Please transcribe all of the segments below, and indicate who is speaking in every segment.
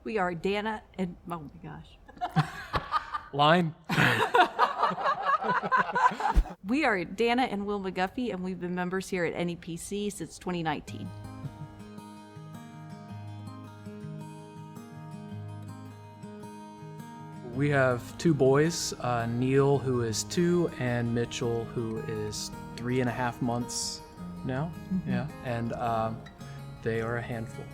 Speaker 1: We are Danna and, oh my gosh.
Speaker 2: Line.
Speaker 1: We are Danna and Will McGuffey, and we've been members here at NEPC since 2019.
Speaker 2: We have two boys, Neil, who is 2, and Mitchell, who is 3.5 months now. Mm-hmm. Yeah, and they are a handful.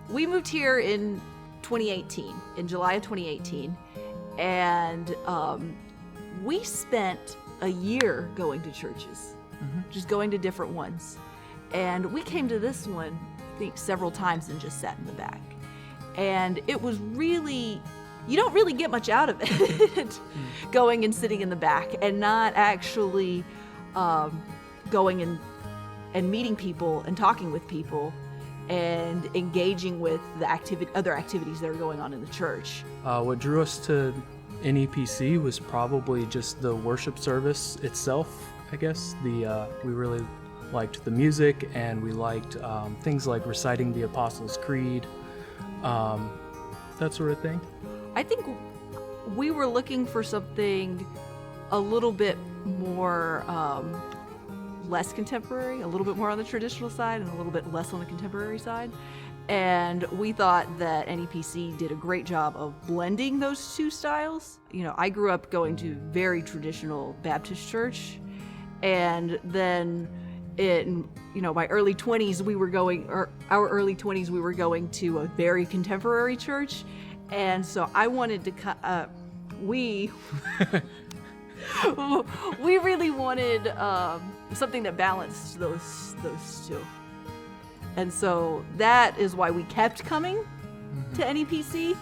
Speaker 1: We moved here in 2018, in July of 2018, and we spent a year going to churches, just going to different ones. And we came to this one, I think, several times and just sat in the back. And it was really, you don't really get much out of it, going and sitting in the back and not actually going and meeting people and talking with people and engaging with the other activities that are going on in the church.
Speaker 2: What drew us to NEPC was probably just the worship service itself, I guess. We really liked the music, and we liked things like reciting the Apostles' Creed, that sort of thing.
Speaker 1: I think we were looking for something a little bit more less contemporary, a little bit more on the traditional side and a little bit less on the contemporary side. And we thought that NEPC did a great job of blending those two styles. You know, I grew up going to very traditional Baptist church, and then in, you know, my early 20s, our early 20s, we were going to a very contemporary church. And so I wanted to, we really wanted something that balanced those two. And so that is why we kept coming to NEPC.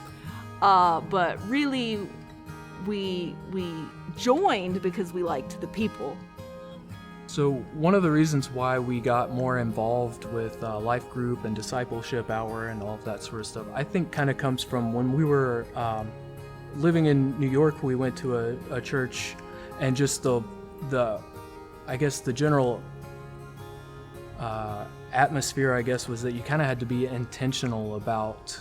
Speaker 1: But really, we joined because we liked the people.
Speaker 2: So one of the reasons why we got more involved with life group and discipleship hour and all of that sort of stuff, I think kind of comes from when we were living in New York. We went to a church, and just the I guess the general atmosphere, I guess, was that you kind of had to be intentional about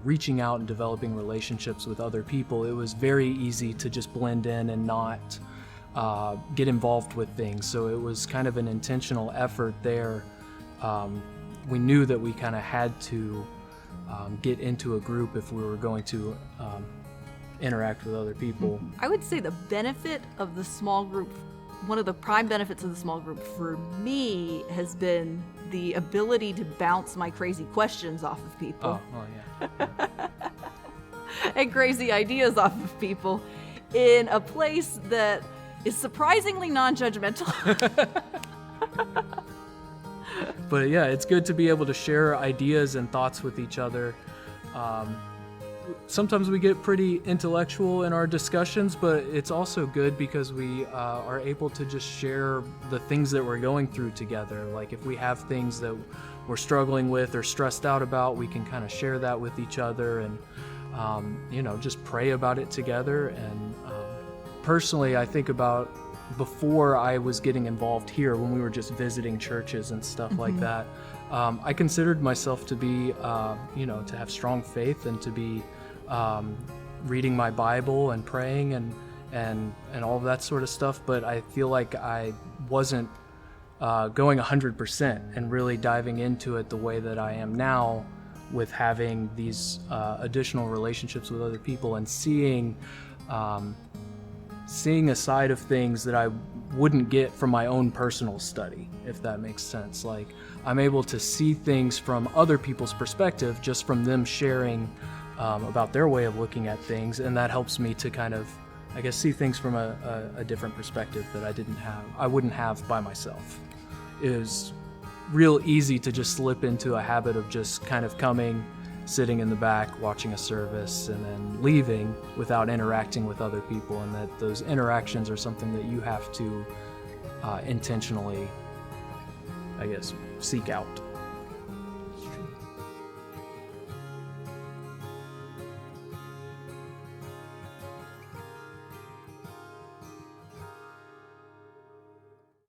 Speaker 2: reaching out and developing relationships with other people. It was very easy to just blend in and not get involved with things. So it was kind of an intentional effort there. We knew that we kind of had to get into a group if we were going to interact with other people.
Speaker 1: I would say the benefit of the small group, one of the prime benefits of the small group for me, has been the ability to bounce my crazy questions off of people.
Speaker 2: Oh yeah.
Speaker 1: And crazy ideas off of people in a place that is surprisingly non-judgmental.
Speaker 2: But yeah, it's good to be able to share ideas and thoughts with each other. Sometimes we get pretty intellectual in our discussions, but it's also good because we are able to just share the things that we're going through together. Like if we have things that we're struggling with or stressed out about, we can kind of share that with each other and just pray about it together. And personally, I think about before I was getting involved here, when we were just visiting churches and stuff like that, I considered myself to be, to have strong faith and to be reading my Bible and praying and all of that sort of stuff. But I feel like I wasn't going 100% and really diving into it the way that I am now, with having these additional relationships with other people and seeing a side of things that I wouldn't get from my own personal study, if that makes sense. Like, I'm able to see things from other people's perspective, just from them sharing about their way of looking at things, and that helps me to kind of, I guess, see things from a different perspective that I wouldn't have by myself. It was real easy to just slip into a habit of just kind of coming, sitting in the back, watching a service, and then leaving without interacting with other people, and that those interactions are something that you have to intentionally, I guess, seek out.